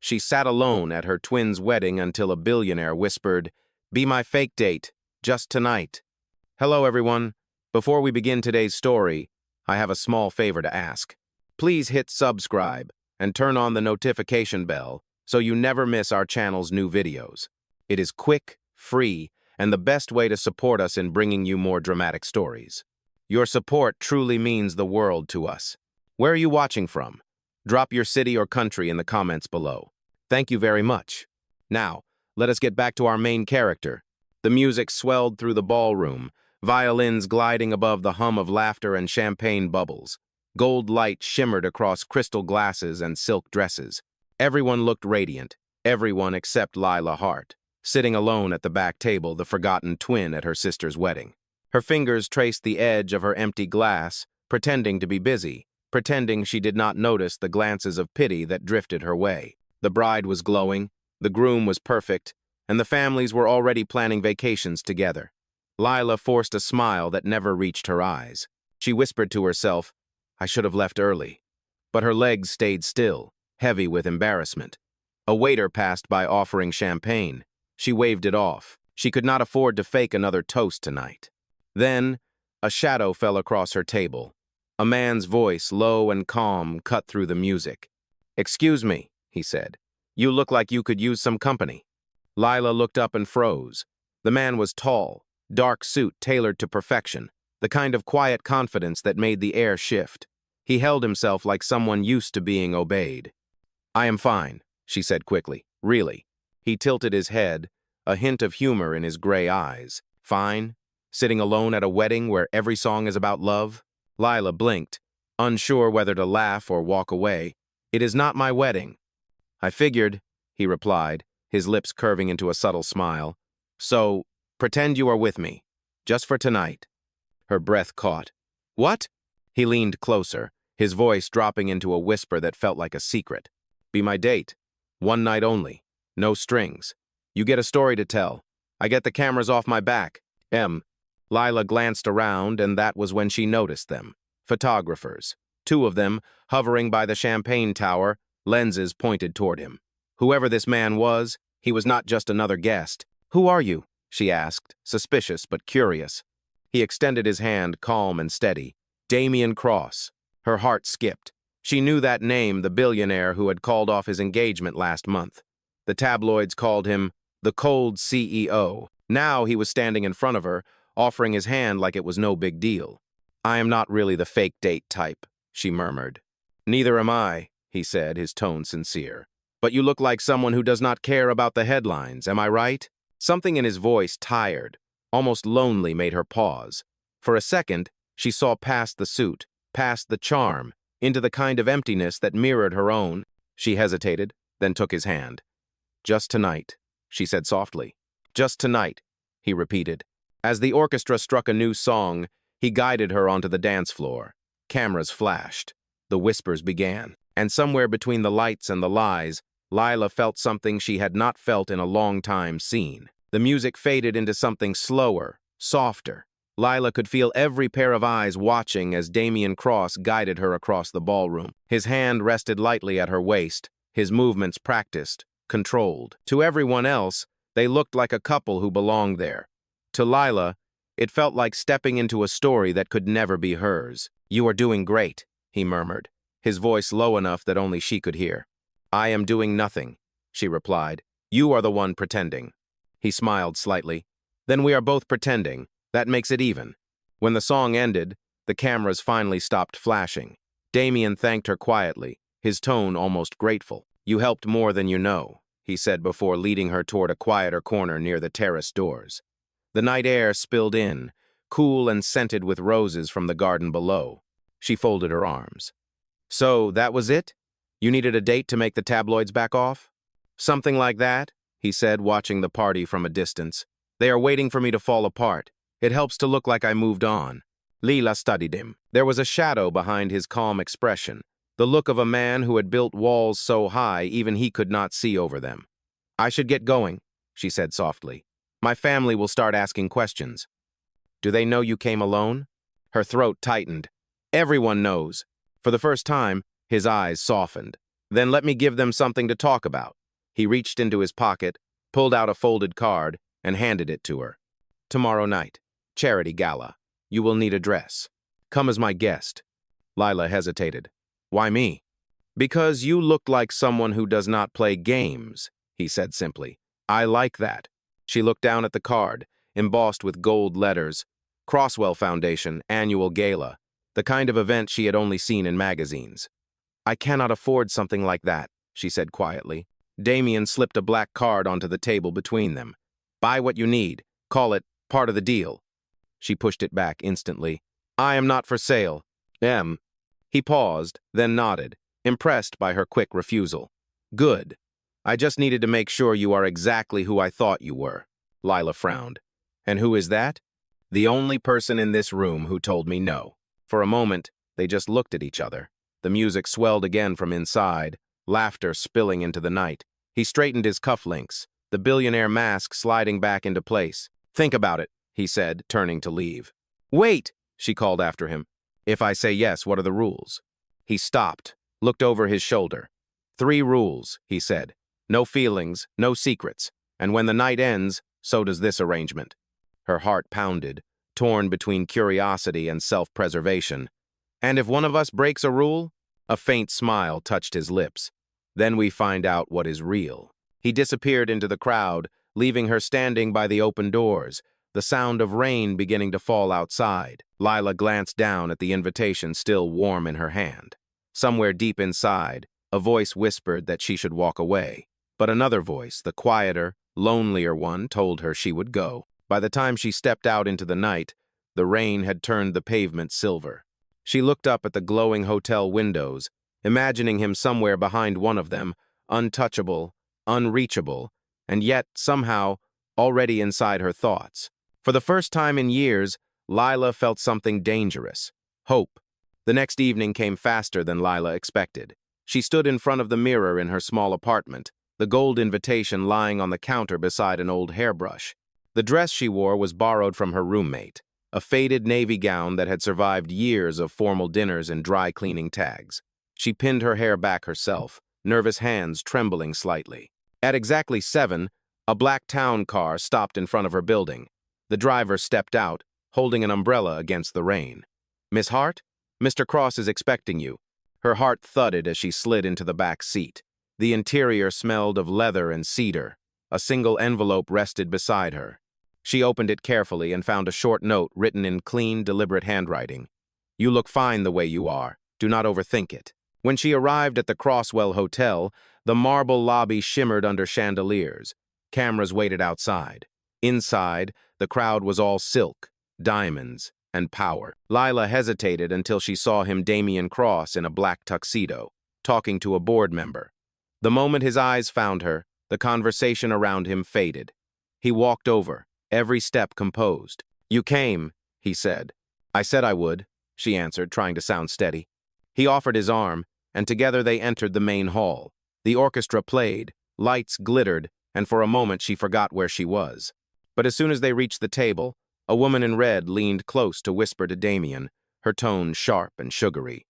She sat alone at her twin's wedding until a billionaire whispered, "Be my fake date, just tonight." Hello, everyone. Before we begin today's story, I have a small favor to ask. Please hit subscribe and turn on the notification bell so you never miss our channel's new videos. It is quick, free, and the best way to support us in bringing you more dramatic stories. Your support truly means the world to us. Where are you watching from? Drop your city or country in the comments below. Thank you very much. Now, let us get back to our main character. The music swelled through the ballroom, violins gliding above the hum of laughter and champagne bubbles. Gold light shimmered across crystal glasses and silk dresses. Everyone looked radiant, everyone except Lila Hart, sitting alone at the back table, the forgotten twin at her sister's wedding. Her fingers traced the edge of her empty glass, pretending to be busy, pretending she did not notice the glances of pity that drifted her way. The bride was glowing, the groom was perfect, and the families were already planning vacations together. Lila forced a smile that never reached her eyes. She whispered to herself, "I should have left early." But her legs stayed still, heavy with embarrassment. A waiter passed by offering champagne. She waved it off. She could not afford to fake another toast tonight. Then, a shadow fell across her table. A man's voice, low and calm, cut through the music. "Excuse me," he said. "You look like you could use some company." Lila looked up and froze. The man was tall, dark suit tailored to perfection, the kind of quiet confidence that made the air shift. He held himself like someone used to being obeyed. "I am fine," she said quickly. "Really." He tilted his head, a hint of humor in his gray eyes. "Fine? Sitting alone at a wedding where every song is about love?" Lila blinked, unsure whether to laugh or walk away. "It is not my wedding." "I figured," he replied, his lips curving into a subtle smile. "So, pretend you are with me, just for tonight." Her breath caught. "What?" He leaned closer, his voice dropping into a whisper that felt like a secret. "Be my date. One night only. No strings. You get a story to tell. I get the cameras off my back. Lila glanced around, and that was when she noticed them. Photographers. Two of them, hovering by the champagne tower, lenses pointed toward him. Whoever this man was, he was not just another guest. "Who are you?" she asked, suspicious but curious. He extended his hand, calm and steady. Damien Cross. Her heart skipped. She knew that name, the billionaire who had called off his engagement last month. The tabloids called him the cold CEO. Now he was standing in front of her, offering his hand like it was no big deal. "I am not really the fake date type," she murmured. "Neither am I," he said, his tone sincere. "But you look like someone who does not care about the headlines, am I right?" Something in his voice, tired, almost lonely, made her pause. For a second, she saw past the suit, past the charm, into the kind of emptiness that mirrored her own. She hesitated, then took his hand. "Just tonight," she said softly. "Just tonight," he repeated. As the orchestra struck a new song, he guided her onto the dance floor. Cameras flashed. The whispers began. And somewhere between the lights and the lies, Lila felt something she had not felt in a long time seen. The music faded into something slower, softer. Lila could feel every pair of eyes watching as Damien Cross guided her across the ballroom. His hand rested lightly at her waist, his movements practiced, controlled. To everyone else, they looked like a couple who belonged there. To Lila, it felt like stepping into a story that could never be hers. "You are doing great," he murmured, his voice low enough that only she could hear. "I am doing nothing," she replied. "You are the one pretending." He smiled slightly. "Then we are both pretending. That makes it even." When the song ended, the cameras finally stopped flashing. Damien thanked her quietly, his tone almost grateful. "You helped more than you know," he said before leading her toward a quieter corner near the terrace doors. The night air spilled in, cool and scented with roses from the garden below. She folded her arms. "So, that was it? You needed a date to make the tabloids back off?" "Something like that," he said, watching the party from a distance. "They are waiting for me to fall apart. It helps to look like I moved on." Lila studied him. There was a shadow behind his calm expression, the look of a man who had built walls so high even he could not see over them. "I should get going," she said softly. "My family will start asking questions." "Do they know you came alone?" Her throat tightened. "Everyone knows." For the first time, his eyes softened. Then let me give them something to talk about. He reached into his pocket, pulled out a folded card, and handed it to her. Tomorrow night. Charity gala. You will need a dress. Come as my guest. Lila hesitated. Why me? Because you look like someone who does not play games, he said simply. I like that. She looked down at the card, embossed with gold letters. Crosswell Foundation Annual Gala, the kind of event she had only seen in magazines. I cannot afford something like that, she said quietly. Damien slipped a black card onto the table between them. Buy what you need. Call it part of the deal. She pushed it back instantly. I am not for sale. He paused, then nodded, impressed by her quick refusal. Good. I just needed to make sure you are exactly who I thought you were. Lila frowned. And who is that? The only person in this room who told me no. For a moment, they just looked at each other. The music swelled again from inside, laughter spilling into the night. He straightened his cufflinks, the billionaire mask sliding back into place. Think about it, he said, turning to leave. Wait, she called after him. If I say yes, what are the rules? He stopped, looked over his shoulder. 3 rules, he said. No feelings, no secrets. And when the night ends, so does this arrangement. Her heart pounded, torn between curiosity and self-preservation. And if one of us breaks a rule? A faint smile touched his lips. Then we find out what is real. He disappeared into the crowd, leaving her standing by the open doors, the sound of rain beginning to fall outside. Lila glanced down at the invitation still warm in her hand. Somewhere deep inside, a voice whispered that she should walk away. But another voice, the quieter, lonelier one, told her she would go. By the time she stepped out into the night, the rain had turned the pavement silver. She looked up at the glowing hotel windows, imagining him somewhere behind one of them, untouchable, unreachable, and yet, somehow, already inside her thoughts. For the first time in years, Lila felt something dangerous. Hope. The next evening came faster than Lila expected. She stood in front of the mirror in her small apartment, the gold invitation lying on the counter beside an old hairbrush. The dress she wore was borrowed from her roommate, a faded navy gown that had survived years of formal dinners and dry cleaning tags. She pinned her hair back herself, nervous hands trembling slightly. At exactly 7, a black town car stopped in front of her building. The driver stepped out, holding an umbrella against the rain. Miss Hart? Mr. Cross is expecting you. Her heart thudded as she slid into the back seat. The interior smelled of leather and cedar. A single envelope rested beside her. She opened it carefully and found a short note written in clean, deliberate handwriting. You look fine the way you are. Do not overthink it. When she arrived at the Crosswell Hotel, the marble lobby shimmered under chandeliers. Cameras waited outside. Inside, the crowd was all silk, diamonds, and power. Lila hesitated until she saw him Damien Cross in a black tuxedo, talking to a board member. The moment his eyes found her, the conversation around him faded. He walked over, every step composed. You came, he said. I said I would, she answered, trying to sound steady. He offered his arm, and together they entered the main hall. The orchestra played, lights glittered, and for a moment she forgot where she was. But as soon as they reached the table, a woman in red leaned close to whisper to Damien, her tone sharp and sugary.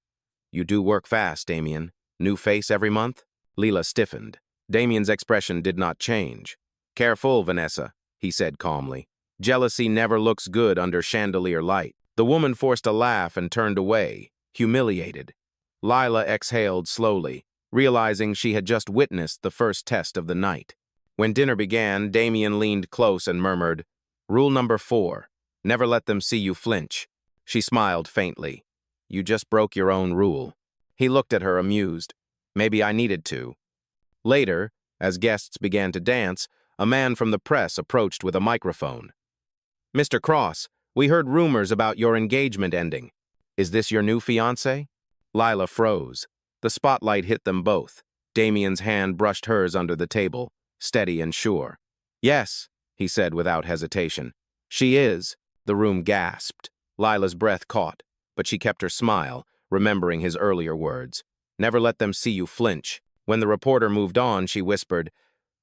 You do work fast, Damien. New face every month? Lila stiffened. Damien's expression did not change. Careful, Vanessa, he said calmly. Jealousy never looks good under chandelier light. The woman forced a laugh and turned away, humiliated. Lila exhaled slowly, realizing she had just witnessed the first test of the night. When dinner began, Damien leaned close and murmured, Rule number 4, never let them see you flinch. She smiled faintly. You just broke your own rule. He looked at her amused. Maybe I needed to. Later, as guests began to dance, a man from the press approached with a microphone. Mr. Cross, we heard rumors about your engagement ending. Is this your new fiancé? Lila froze. The spotlight hit them both. Damien's hand brushed hers under the table, steady and sure. Yes, he said without hesitation. She is. The room gasped. Lila's breath caught, but she kept her smile, remembering his earlier words. Never let them see you flinch. When the reporter moved on, she whispered,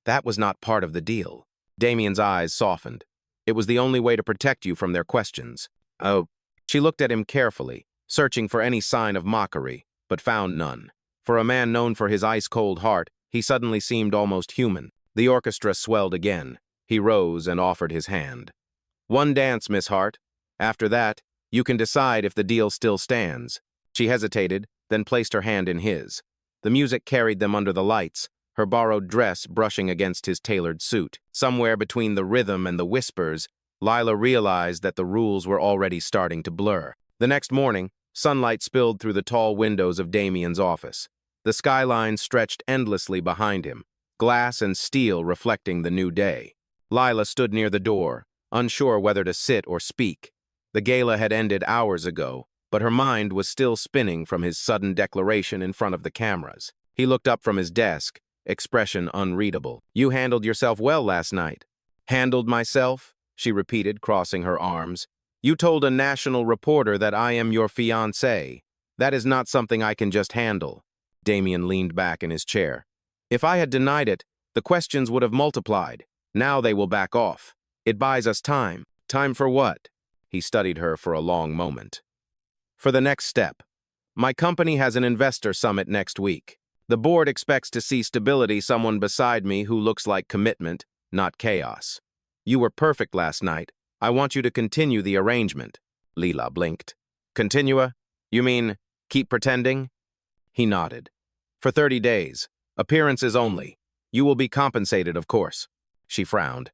That was not part of the deal. Damien's eyes softened. It was the only way to protect you from their questions. Oh. She looked at him carefully, searching for any sign of mockery, but found none. For a man known for his ice-cold heart, he suddenly seemed almost human. The orchestra swelled again. He rose and offered his hand. "One dance, Miss Hart. After that, you can decide if the deal still stands." She hesitated, then placed her hand in his. The music carried them under the lights, her borrowed dress brushing against his tailored suit. Somewhere between the rhythm and the whispers, Lila realized that the rules were already starting to blur. The next morning, sunlight spilled through the tall windows of Damien's office. The skyline stretched endlessly behind him, glass and steel reflecting the new day. Lila stood near the door, unsure whether to sit or speak. The gala had ended hours ago, but her mind was still spinning from his sudden declaration in front of the cameras. He looked up from his desk, expression unreadable. "You handled yourself well last night." "Handled myself?" she repeated, crossing her arms. "You told a national reporter that I am your fiancé. That is not something I can just handle." Damien leaned back in his chair. "If I had denied it, the questions would have multiplied. Now they will back off. It buys us time." "Time for what?" He studied her for a long moment. "For the next step. My company has an investor summit next week. The board expects to see stability, someone beside me who looks like commitment, not chaos. You were perfect last night. I want you to continue the arrangement." Lila blinked. "Continua? You mean keep pretending?" He nodded. "For 30 days. Appearances only. You will be compensated, of course." She frowned.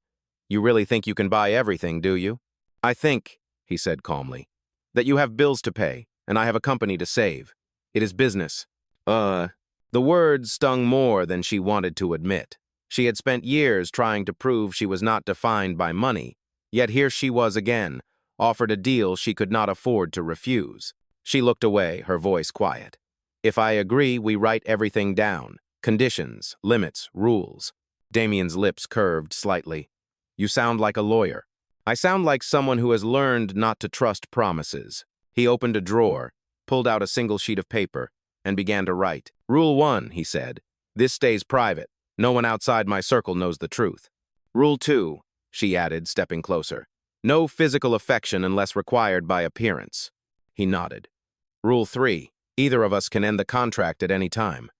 "You really think you can buy everything, do you?" "I think," he said calmly, "that you have bills to pay, and I have a company to save. It is business." The words stung more than she wanted to admit. She had spent years trying to prove she was not defined by money, yet here she was again, offered a deal she could not afford to refuse. She looked away, her voice quiet. "If I agree, we write everything down. Conditions, limits, rules." Damien's lips curved slightly. "You sound like a lawyer." "I sound like someone who has learned not to trust promises." He opened a drawer, pulled out a single sheet of paper, and began to write. "Rule 1, he said. This stays private. No one outside my circle knows the truth. Rule 2, she added, stepping closer. No physical affection unless required by appearance." He nodded. "Rule 3, either of us can end the contract at any time."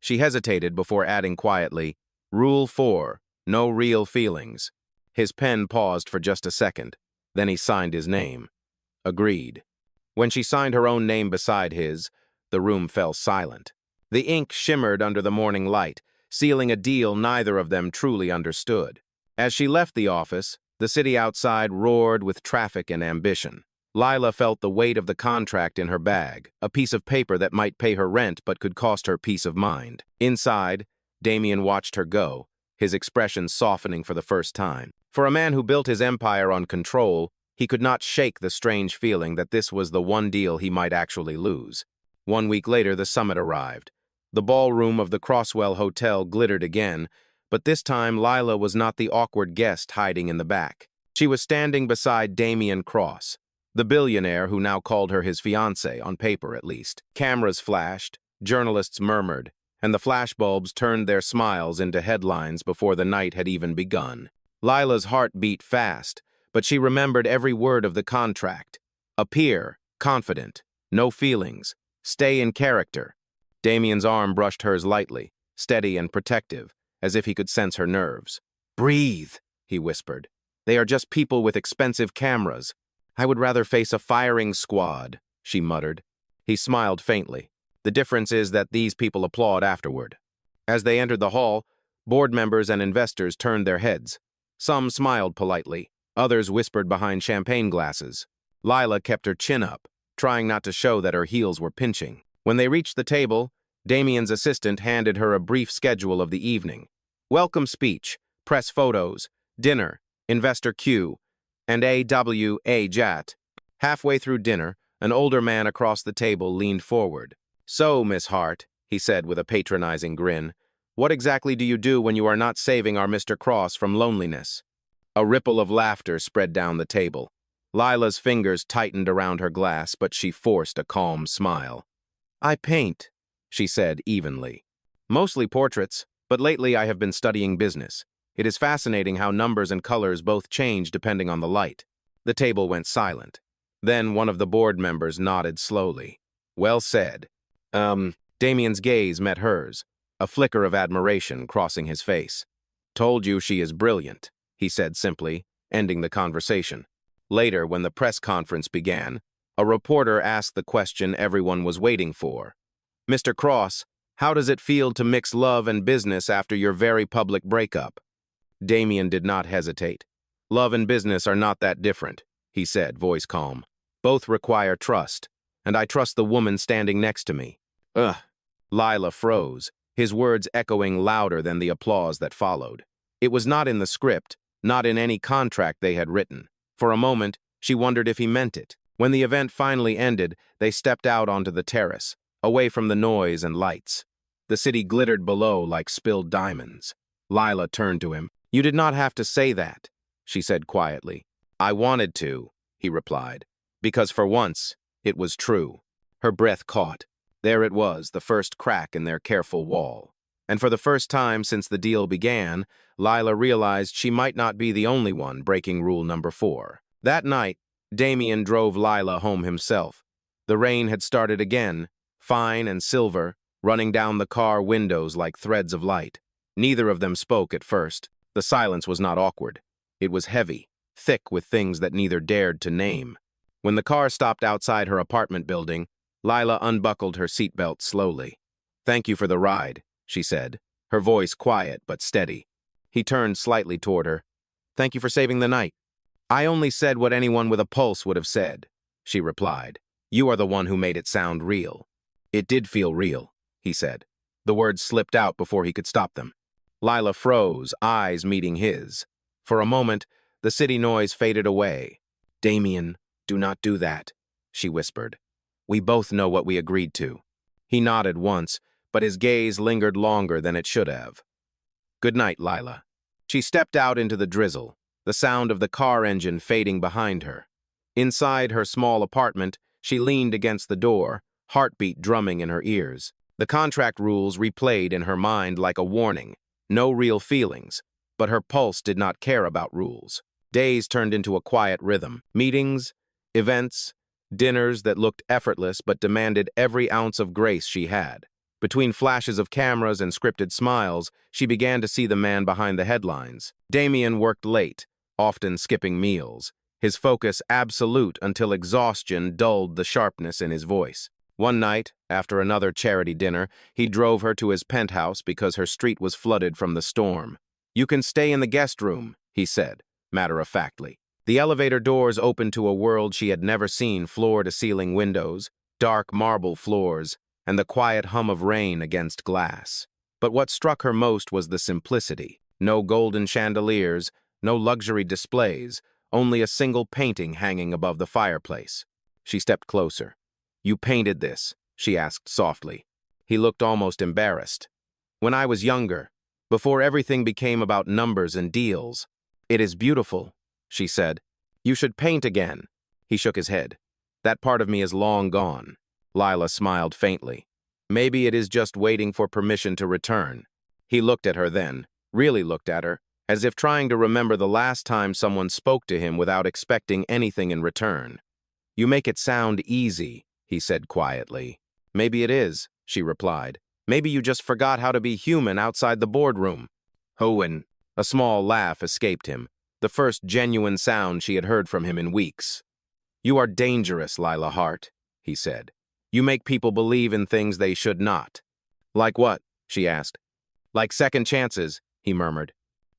She hesitated before adding quietly, "Rule 4, no real feelings." His pen paused for just a second. Then he signed his name. Agreed. When she signed her own name beside his, the room fell silent. The ink shimmered under the morning light, sealing a deal neither of them truly understood. As she left the office, the city outside roared with traffic and ambition. Lila felt the weight of the contract in her bag, a piece of paper that might pay her rent but could cost her peace of mind. Inside, Damien watched her go, his expression softening for the first time. For a man who built his empire on control, he could not shake the strange feeling that this was the one deal he might actually lose. 1 week later, the summit arrived. The ballroom of the Crosswell Hotel glittered again, but this time Lila was not the awkward guest hiding in the back. She was standing beside Damien Cross, the billionaire who now called her his fiancé, on paper at least. Cameras flashed, journalists murmured, and the flashbulbs turned their smiles into headlines before the night had even begun. Lila's heart beat fast, but she remembered every word of the contract. Appear, confident, no feelings, stay in character. Damien's arm brushed hers lightly, steady and protective, as if he could sense her nerves. "Breathe," he whispered. "They are just people with expensive cameras. I would rather face a firing squad," she muttered. He smiled faintly. "The difference is that these people applaud afterward." As they entered the hall, board members and investors turned their heads. Some smiled politely, others whispered behind champagne glasses. Lila kept her chin up, trying not to show that her heels were pinching. When they reached the table, Damien's assistant handed her a brief schedule of the evening. Welcome speech, press photos, dinner, investor Q, and AWA. Halfway through dinner, an older man across the table leaned forward. "So, Miss Hart," he said with a patronizing grin, "what exactly do you do when you are not saving our Mr. Cross from loneliness?" A ripple of laughter spread down the table. Lila's fingers tightened around her glass, but she forced a calm smile. "I paint," she said evenly. "Mostly portraits, but lately I have been studying business. It is fascinating how numbers and colors both change depending on the light." The table went silent. Then one of the board members nodded slowly. "Well said. Damien's gaze met hers, a flicker of admiration crossing his face. "Told you she is brilliant," he said simply, ending the conversation. Later, when the press conference began, a reporter asked the question everyone was waiting for. "Mr. Cross, how does it feel to mix love and business after your very public breakup?" Damien did not hesitate. "Love and business are not that different," he said, voice calm. "Both require trust, and I trust the woman standing next to me." Ugh. Lila froze, his words echoing louder than the applause that followed. It was not in the script, not in any contract they had written. For a moment, she wondered if he meant it. When the event finally ended, they stepped out onto the terrace, away from the noise and lights. The city glittered below like spilled diamonds. Lila turned to him. "You did not have to say that," she said quietly. "I wanted to," he replied, "because for once, it was true." Her breath caught. There it was, the first crack in their careful wall. And for the first time since the deal began, Lila realized she might not be the only one breaking rule number 4. That night, Damien drove Lila home himself. The rain had started again, fine and silver, running down the car windows like threads of light. Neither of them spoke at first. The silence was not awkward. It was heavy, thick with things that neither dared to name. When the car stopped outside her apartment building, Lila unbuckled her seatbelt slowly. "Thank you for the ride," she said, her voice quiet but steady. He turned slightly toward her. "Thank you for saving the night." "I only said what anyone with a pulse would have said," she replied. "You are the one who made it sound real." "It did feel real," he said. The words slipped out before he could stop them. Lila froze, eyes meeting his. For a moment, the city noise faded away. "Damien, do not do that," she whispered. "We both know what we agreed to." He nodded once, but his gaze lingered longer than it should have. "Good night, Lila." She stepped out into the drizzle, the sound of the car engine fading behind her. Inside her small apartment, she leaned against the door, heartbeat drumming in her ears. The contract rules replayed in her mind like a warning. No real feelings, but her pulse did not care about rules. Days turned into a quiet rhythm. Meetings, events, dinners that looked effortless but demanded every ounce of grace she had. Between flashes of cameras and scripted smiles, she began to see the man behind the headlines. Damien worked late, often skipping meals, his focus absolute until exhaustion dulled the sharpness in his voice. One night, after another charity dinner, he drove her to his penthouse because her street was flooded from the storm. "You can stay in the guest room," he said, matter-of-factly. The elevator doors opened to a world she had never seen, floor-to-ceiling windows, dark marble floors, and the quiet hum of rain against glass. But what struck her most was the simplicity. No golden chandeliers, no luxury displays, only a single painting hanging above the fireplace. She stepped closer. "You painted this?" she asked softly. He looked almost embarrassed. "When I was younger, before everything became about numbers and deals." "It is beautiful," she said. "You should paint again." He shook his head. "That part of me is long gone." Lila smiled faintly. "Maybe it is just waiting for permission to return." He looked at her then, really looked at her, as if trying to remember the last time someone spoke to him without expecting anything in return. "You make it sound easy," he said quietly. "Maybe it is," she replied. "Maybe you just forgot how to be human outside the boardroom." Owen, a small laugh escaped him, the first genuine sound she had heard from him in weeks. "You are dangerous, Lila Hart," he said. "You make people believe in things they should not." "Like what?" she asked. "Like second chances," he murmured.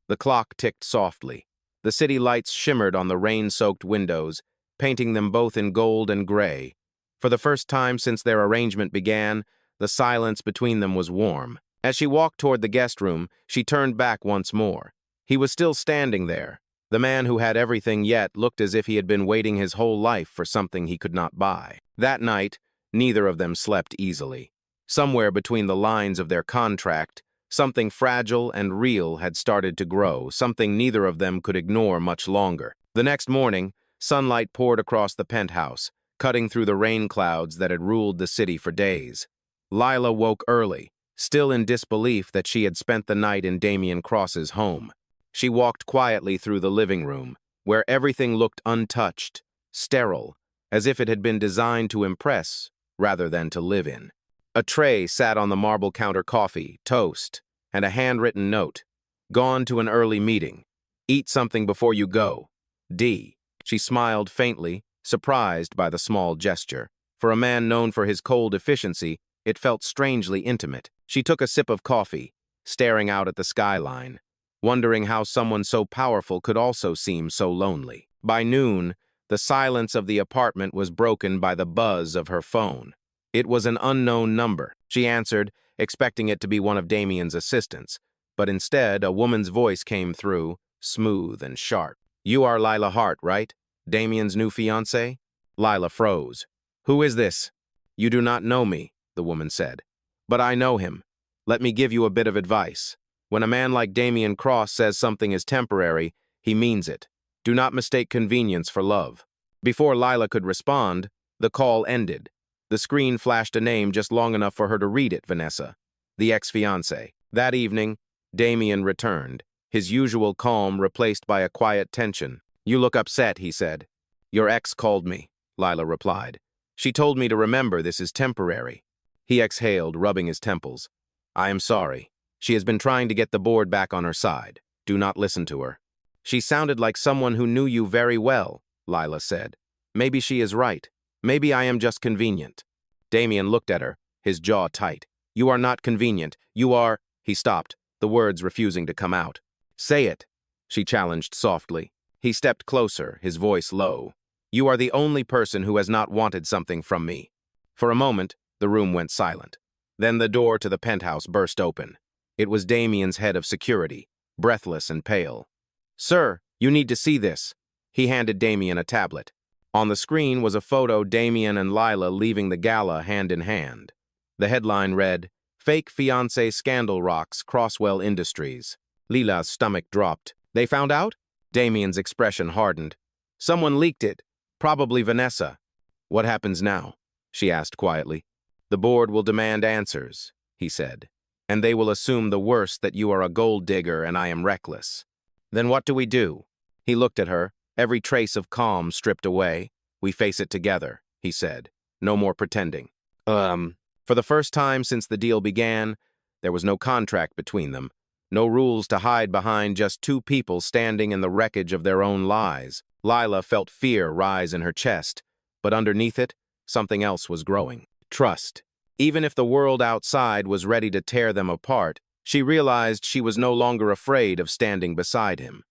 The clock ticked softly. The city lights shimmered on the rain-soaked windows, painting them both in gold and gray. For the first time since their arrangement began, the silence between them was warm. As she walked toward the guest room, she turned back once more. He was still standing there. The man who had everything yet looked as if he had been waiting his whole life for something he could not buy. That night, neither of them slept easily. Somewhere between the lines of their contract, something fragile and real had started to grow, something neither of them could ignore much longer. The next morning, sunlight poured across the penthouse, cutting through the rain clouds that had ruled the city for days. Lila woke early, still in disbelief that she had spent the night in Damien Cross's home. She walked quietly through the living room, where everything looked untouched, sterile, as if it had been designed to impress rather than to live in. A tray sat on the marble counter: coffee, toast, and a handwritten note. Gone to an early meeting. Eat something before you go. D. She smiled faintly, surprised by the small gesture. For a man known for his cold efficiency, it felt strangely intimate. She took a sip of coffee, staring out at the skyline, wondering how someone so powerful could also seem so lonely. By noon, the silence of the apartment was broken by the buzz of her phone. It was an unknown number. She answered, expecting it to be one of Damien's assistants, but instead a woman's voice came through, smooth and sharp. "You are Lila Hart, right? Damien's new fiancée?" Lila froze. "Who is this?" "You do not know me," the woman said. "But I know him. Let me give you a bit of advice. When a man like Damien Cross says something is temporary, he means it. Do not mistake convenience for love." Before Lila could respond, the call ended. The screen flashed a name just long enough for her to read it: Vanessa, the ex-fiancée. That evening, Damien returned, his usual calm replaced by a quiet tension. "You look upset," he said. "Your ex called me," Lila replied. "She told me to remember this is temporary." He exhaled, rubbing his temples. "I am sorry. She has been trying to get the board back on her side. Do not listen to her." "She sounded like someone who knew you very well," Lila said. "Maybe she is right. Maybe I am just convenient." Damien looked at her, his jaw tight. "You are not convenient. You are—" He stopped, the words refusing to come out. "Say it," she challenged softly. He stepped closer, his voice low. "You are the only person who has not wanted something from me." For a moment, the room went silent. Then the door to the penthouse burst open. It was Damien's head of security, breathless and pale. "Sir, you need to see this." He handed Damien a tablet. On the screen was a photo Damien and Lila leaving the gala hand in hand. The headline read, "Fake Fiancé Scandal Rocks Crosswell Industries." Lila's stomach dropped. "They found out?" Damien's expression hardened. "Someone leaked it. Probably Vanessa." "What happens now?" she asked quietly. "The board will demand answers," he said. "And they will assume the worst, that you are a gold digger and I am reckless." "Then what do we do?" He looked at her, every trace of calm stripped away. "We face it together," he said. "No more pretending." For the first time since the deal began, there was no contract between them, no rules to hide behind, just two people standing in the wreckage of their own lies. Lila felt fear rise in her chest, but underneath it, something else was growing. Trust. Even if the world outside was ready to tear them apart, she realized she was no longer afraid of standing beside him.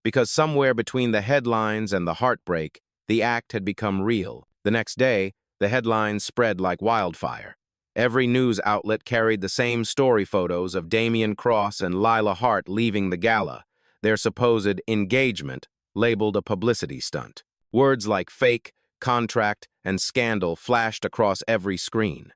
Because somewhere between the headlines and the heartbreak, the act had become real. The next day, the headlines spread like wildfire. Every news outlet carried the same story photos of Damien Cross and Lila Hart leaving the gala, their supposed engagement labeled a publicity stunt. Words like fake, contract, and scandal flashed across every screen.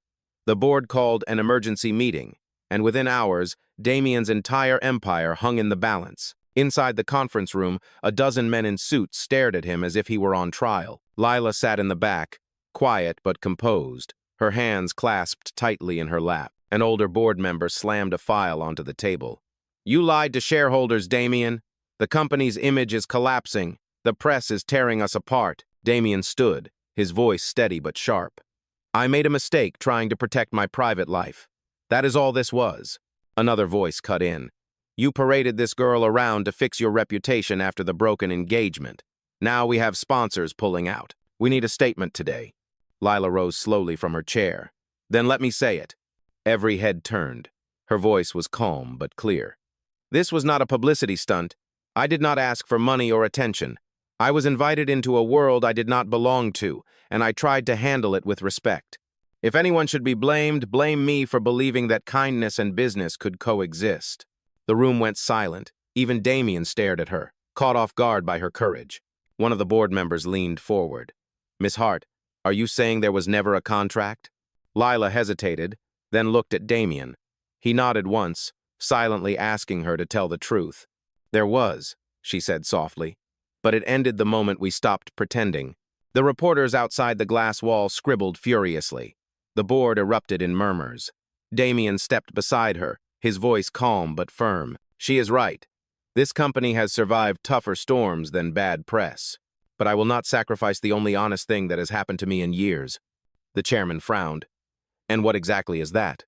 The board called an emergency meeting, and within hours, Damien's entire empire hung in the balance. Inside the conference room, a dozen men in suits stared at him as if he were on trial. Lila sat in the back, quiet but composed, her hands clasped tightly in her lap. An older board member slammed a file onto the table. "You lied to shareholders, Damien. The company's image is collapsing. The press is tearing us apart." Damien stood, his voice steady but sharp. "I made a mistake trying to protect my private life. That is all this was." Another voice cut in. "You paraded this girl around to fix your reputation after the broken engagement. Now we have sponsors pulling out. We need a statement today." Lila rose slowly from her chair. "Then let me say it." Every head turned. Her voice was calm but clear. "This was not a publicity stunt. I did not ask for money or attention. I was invited into a world I did not belong to, and I tried to handle it with respect. If anyone should be blamed, blame me for believing that kindness and business could coexist." The room went silent. Even Damien stared at her, caught off guard by her courage. One of the board members leaned forward. "Miss Hart, are you saying there was never a contract?" Lila hesitated, then looked at Damien. He nodded once, silently asking her to tell the truth. "There was," she said softly, "but it ended the moment we stopped pretending." The reporters outside the glass wall scribbled furiously. The board erupted in murmurs. Damien stepped beside her, his voice calm but firm. "She is right. This company has survived tougher storms than bad press. But I will not sacrifice the only honest thing that has happened to me in years." The chairman frowned. And what exactly is that?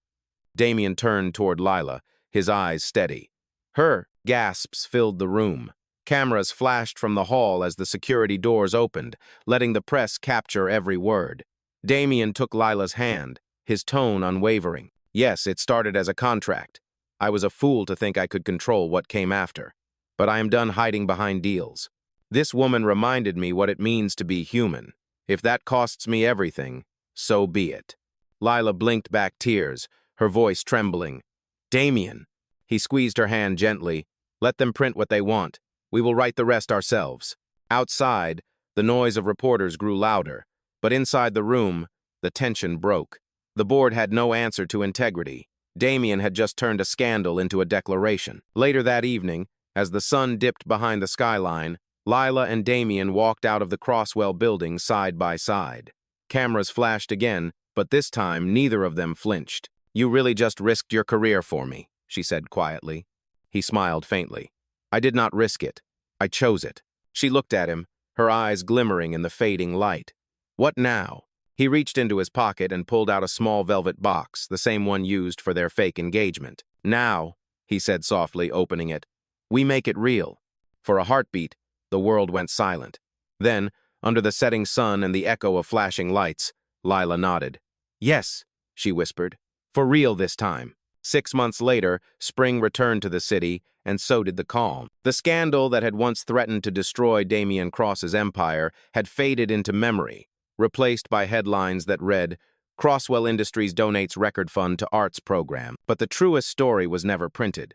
Damien turned toward Lila, his eyes steady. Her gasps filled the room. Cameras flashed from the hall as the security doors opened, letting the press capture every word. Damien took Lila's hand, his tone unwavering. Yes, it started as a contract. I was a fool to think I could control what came after. But I am done hiding behind deals. This woman reminded me what it means to be human. If that costs me everything, so be it. Lila blinked back tears, her voice trembling. Damien. He squeezed her hand gently. Let them print what they want. We will write the rest ourselves. Outside, the noise of reporters grew louder, but inside the room, the tension broke. The board had no answer to integrity. Damien had just turned a scandal into a declaration. Later that evening, as the sun dipped behind the skyline, Lila and Damien walked out of the Crosswell building side by side. Cameras flashed again, but this time neither of them flinched. You really just risked your career for me, she said quietly. He smiled faintly. I did not risk it. I chose it. She looked at him, her eyes glimmering in the fading light. What now? He reached into his pocket and pulled out a small velvet box, the same one used for their fake engagement. Now, he said softly, opening it, we make it real. For a heartbeat, the world went silent. Then, under the setting sun and the echo of flashing lights, Lila nodded. Yes, she whispered. For real this time. 6 months later, spring returned to the city, and so did the calm. The scandal that had once threatened to destroy Damien Cross's empire had faded into memory, replaced by headlines that read, Crosswell Industries donates record fund to arts program. But the truest story was never printed.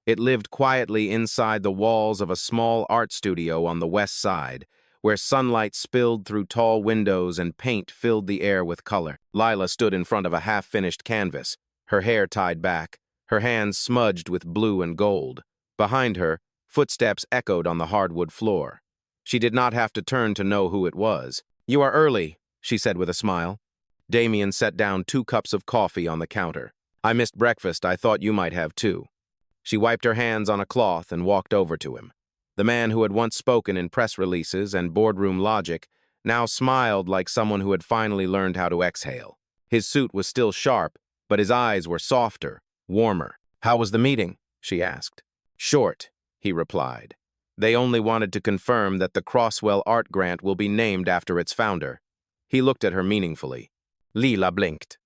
It lived quietly inside the walls of a small art studio on the west side, where sunlight spilled through tall windows and paint filled the air with color. Lila stood in front of a half-finished canvas, her hair tied back, her hands smudged with blue and gold. Behind her, footsteps echoed on the hardwood floor. She did not have to turn to know who it was. You are early, she said with a smile. Damien set down 2 cups of coffee on the counter. I missed breakfast. I thought you might have too. She wiped her hands on a cloth and walked over to him. The man who had once spoken in press releases and boardroom logic now smiled like someone who had finally learned how to exhale. His suit was still sharp, but his eyes were softer, warmer. How was the meeting? She asked. Short, he replied. They only wanted to confirm that the Crosswell Art Grant will be named after its founder. He looked at her meaningfully. Lila blinked.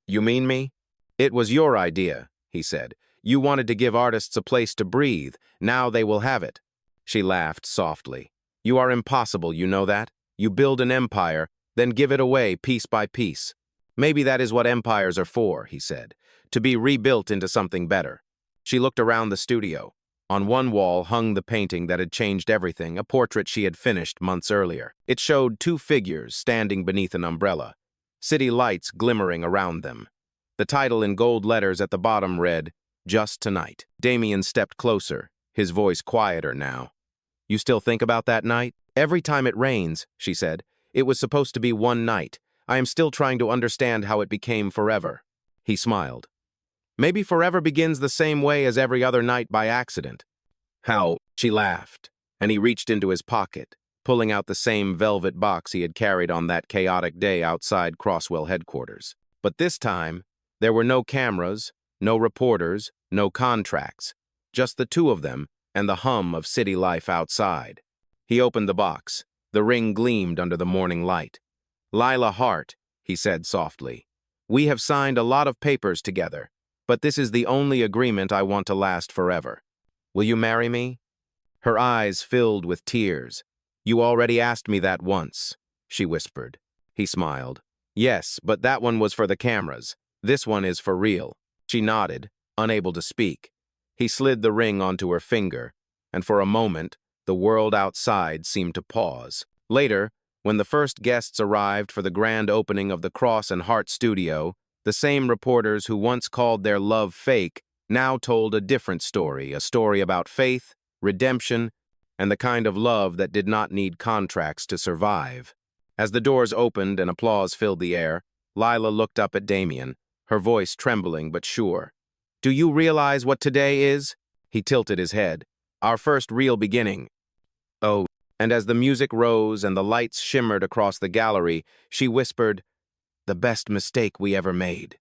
You mean me? It was your idea, he said. You wanted to give artists a place to breathe. Now they will have it. She laughed softly. You are impossible, you know that? You build an empire, then give it away piece by piece. Maybe that is what empires are for, he said, to be rebuilt into something better. She looked around the studio. On one wall hung the painting that had changed everything, a portrait she had finished months earlier. It showed 2 figures standing beneath an umbrella, city lights glimmering around them. The title in gold letters at the bottom read, Just Tonight. Damien stepped closer, his voice quieter now. You still think about that night? Every time it rains, she said. It was supposed to be one night. I am still trying to understand how it became forever. He smiled. Maybe forever begins the same way as every other night by accident. How? She laughed, and he reached into his pocket, pulling out the same velvet box he had carried on that chaotic day outside Crosswell headquarters. But this time, there were no cameras, no reporters, no contracts, just the 2 of them and the hum of city life outside. He opened the box. The ring gleamed under the morning light. Lila Hart, he said softly, we have signed a lot of papers together, but this is the only agreement I want to last forever. Will you marry me? Her eyes filled with tears. You already asked me that once, she whispered. He smiled. Yes, but that one was for the cameras. This one is for real. She nodded, unable to speak. He slid the ring onto her finger, and for a moment, the world outside seemed to pause. Later, when the first guests arrived for the grand opening of the Cross and Heart studio, the same reporters who once called their love fake now told a different story, a story about faith, redemption, and the kind of love that did not need contracts to survive. As the doors opened and applause filled the air, Lila looked up at Damien, her voice trembling but sure. Do you realize what today is? He tilted his head. Our first real beginning. Oh, and as the music rose and the lights shimmered across the gallery, she whispered, The best mistake we ever made.